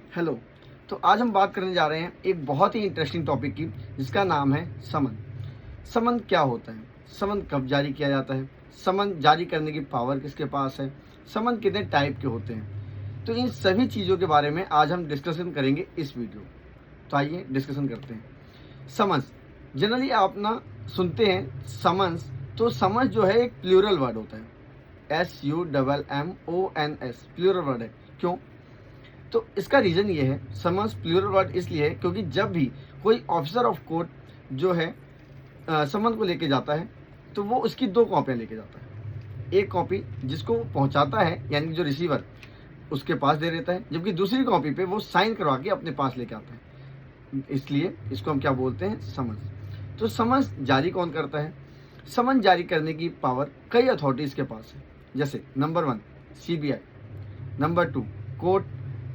Hello. तो आज हम बात करने जा रहे हैं एक बहुत ही इंटरेस्टिंग टॉपिक की, जिसका नाम है समन। समन क्या होता है? समन कब जारी किया जाता है? समन जारी करने की पावर किसके पास है? समन कितने टाइप के होते हैं? तो इन सभी चीज़ों के बारे में आज हम डिस्कशन करेंगे इस वीडियो। तो आइए डिस्कशन करते हैं। समन्स जनरली आप ना सुनते हैं समन्स, तो समन्स जो है एक प्लूरल वर्ड होता है। SUMMONS प्लूरल वर्ड है। क्यों? तो इसका रीज़न ये है, समन्स प्लूरल वर्ड इसलिए है क्योंकि जब भी कोई ऑफिसर ऑफ कोर्ट जो है समन को लेके जाता है, तो वो उसकी दो कॉपियाँ लेके जाता है। एक कॉपी जिसको पहुंचाता है यानी कि जो रिसीवर उसके पास दे देता है, जबकि दूसरी कॉपी पे वो साइन करवा के अपने पास लेके आता है। इसलिए इसको हम क्या बोलते हैं? समन्स। तो समन्स जारी कौन करता है? समन जारी करने की पावर कई अथॉरिटीज़ के पास है। जैसे number 1 CBI, number 2 court,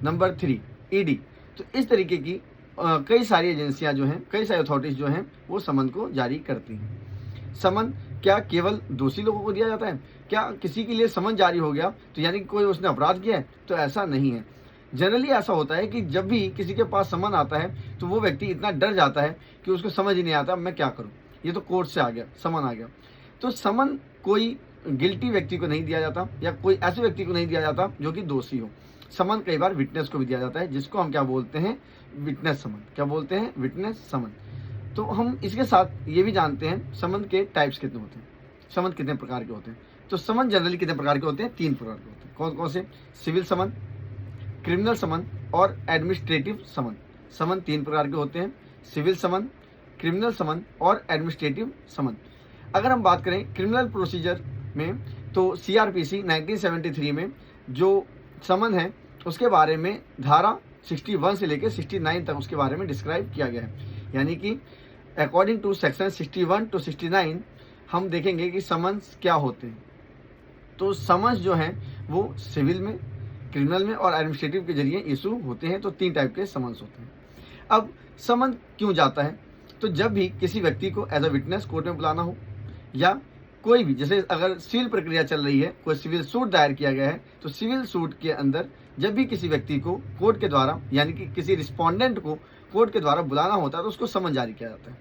number 3 ED। तो इस तरीके की कई सारी एजेंसियां जो हैं, कई सारी अथॉरिटीज़ जो हैं, वो समन को जारी करती हैं। समन क्या केवल दोषी लोगों को दिया जाता है? क्या किसी के लिए समन जारी हो गया तो यानी कि कोई उसने अपराध किया है? तो ऐसा नहीं है। जनरली ऐसा होता है कि जब भी किसी के पास समन आता है तो वो व्यक्ति इतना डर जाता है कि उसको समझ ही नहीं आता मैं क्या करूं, ये तो कोर्ट से आ गया, समन आ गया। तो समन कोई गिल्टी व्यक्ति को नहीं दिया जाता या कोई ऐसे व्यक्ति को नहीं दिया जाता जो कि दोषी हो। समन कई बार विटनेस को भी दिया जाता है, जिसको हम क्या बोलते हैं? विटनेस समन। क्या बोलते हैं? विटनेस समन। तो हम इसके साथ ये भी जानते हैं समन के टाइप्स कितने होते हैं, समन कितने प्रकार के होते हैं। तो समन जनरली कितने प्रकार के होते हैं? 3 प्रकार के होते हैं। कौन कौन से? सिविल समन, क्रिमिनल समन और एडमिनिस्ट्रेटिव समन। समन 3 प्रकार के होते हैं, सिविल समन, क्रिमिनल समन और एडमिनिस्ट्रेटिव समन। अगर हम बात करें क्रिमिनल प्रोसीजर में, तो CRPC 1973 में जो समन है उसके बारे में धारा 61 से लेकर 69 तक उसके बारे में डिस्क्राइब किया गया है। यानी कि अकॉर्डिंग टू सेक्शन 61 टू 69 हम देखेंगे कि समन्स क्या होते हैं। तो समन्स जो हैं वो सिविल में, क्रिमिनल में और एडमिनिस्ट्रेटिव के जरिए इशू होते हैं। तो 3 टाइप के समन्स होते हैं। अब समन क्यों जाता है? तो जब भी किसी व्यक्ति को एज अ विटनेस कोर्ट में बुलाना हो, या कोई भी, जैसे अगर सिविल प्रक्रिया चल रही है, कोई सिविल सूट दायर किया गया है, तो सिविल सूट के अंदर जब भी किसी व्यक्ति को कोर्ट के द्वारा यानी कि किसी रिस्पोंडेंट को कोर्ट के द्वारा बुलाना होता है तो उसको समन जारी किया जाता है।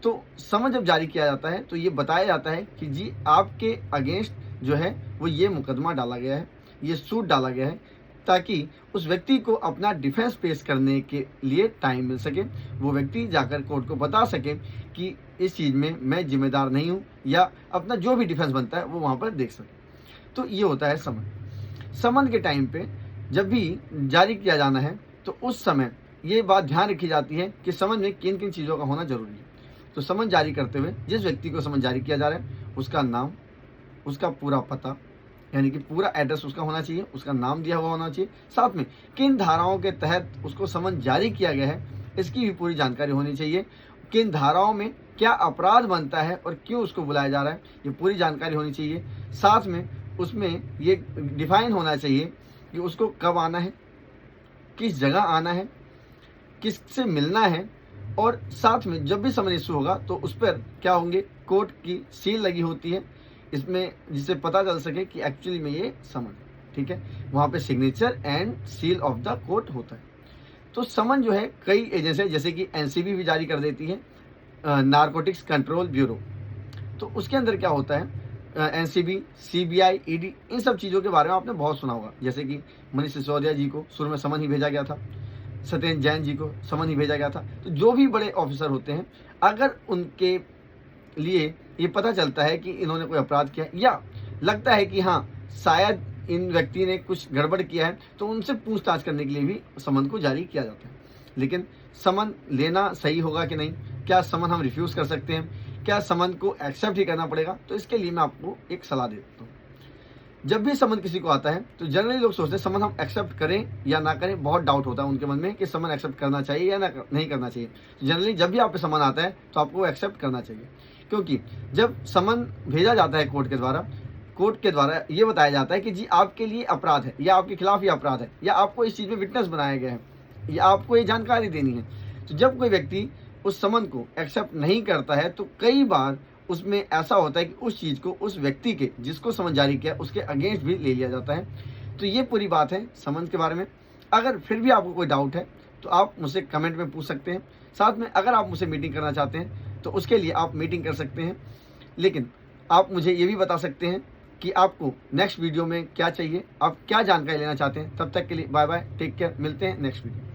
तो समन जब जारी किया जाता है तो ये बताया जाता है कि जी आपके अगेंस्ट जो है वो ये मुकदमा डाला गया है, ये सूट डाला गया है, ताकि उस व्यक्ति को अपना डिफेंस पेश करने के लिए टाइम मिल सके। वो व्यक्ति जाकर कोर्ट को बता सके कि इस चीज़ में मैं जिम्मेदार नहीं हूँ, या अपना जो भी डिफेंस बनता है वो वहाँ पर देख सके। तो ये होता है समन। समन के टाइम पे जब भी जारी किया जाना है तो उस समय ये बात ध्यान रखी जाती है कि समन में किन किन चीज़ों का होना जरूरी है। तो समन जारी करते हुए जिस व्यक्ति को समन जारी किया जा रहा है उसका नाम, उसका पूरा पता यानी कि पूरा एड्रेस उसका होना चाहिए, उसका नाम दिया हुआ होना चाहिए, साथ में किन धाराओं के तहत उसको समन जारी किया गया है इसकी भी पूरी जानकारी होनी चाहिए। किन धाराओं में क्या अपराध बनता है और क्यों उसको बुलाया जा रहा है, ये पूरी जानकारी होनी चाहिए। साथ में उसमें ये डिफाइन होना चाहिए कि उसको कब आना है, किस जगह आना है, किससे मिलना है, और साथ में जब भी समन इशू होगा तो उस पर क्या होंगे? कोर्ट की सील लगी होती है इसमें, जिससे पता चल सके कि एक्चुअली में ये समन, ठीक है, वहाँ पे signature and seal of the court होता है। तो समन जो है कई एजेंसी जैसे कि NCB भी जारी कर देती है, नारकोटिक्स कंट्रोल ब्यूरो। तो उसके अंदर क्या होता है? NCB, CBI, ED, इन सब चीज़ों के बारे में आपने बहुत सुना होगा। जैसे कि मनीष सिसोदिया जी को शुरू में समन ही भेजा गया था, सत्येंद्र जैन जी को समन ही भेजा गया था। तो जो भी बड़े ऑफिसर होते हैं, अगर उनके लिए ये पता चलता है कि इन्होंने कोई अपराध किया या लगता है कि हाँ शायद इन व्यक्ति ने कुछ गड़बड़ किया है, तो उनसे पूछताछ करने के लिए भी समन को जारी किया जाता है। लेकिन समन लेना सही होगा कि नहीं? क्या समन हम रिफ्यूज़ कर सकते हैं? क्या समन को एक्सेप्ट ही करना पड़ेगा? तो इसके लिए मैं आपको एक सलाह देता हूँ। जब भी समन किसी को आता है तो जनरली लोग सोचते हैं समन हम एक्सेप्ट करें या ना करें। बहुत डाउट होता है उनके मन में कि समन एक्सेप्ट करना चाहिए या नहीं करना चाहिए। जनरली जब भी आप पे समन आता है तो आपको एक्सेप्ट करना चाहिए, क्योंकि जब समन भेजा जाता है कोर्ट के द्वारा ये बताया जाता है कि जी आपके लिए अपराध है, या आपके खिलाफ ये अपराध है, या आपको इस चीज़ में विटनेस बनाया गया है, या आपको ये जानकारी देनी है। तो जब कोई व्यक्ति उस समन को एक्सेप्ट नहीं करता है तो कई बार उसमें ऐसा होता है कि उस चीज़ को उस व्यक्ति के जिसको समन जारी किया उसके अगेंस्ट भी ले लिया जाता है। तो ये पूरी बात है समन के बारे में। अगर फिर भी आपको कोई डाउट है तो आप मुझसे कमेंट में पूछ सकते हैं। साथ में अगर आप मुझसे मीटिंग करना चाहते हैं तो उसके लिए आप मीटिंग कर सकते हैं। लेकिन आप मुझे ये भी बता सकते हैं कि आपको नेक्स्ट वीडियो में क्या चाहिए, आप क्या जानकारी लेना चाहते हैं। तब तक के लिए बाय बाय, टेक केयर, मिलते हैं नेक्स्ट वीडियो।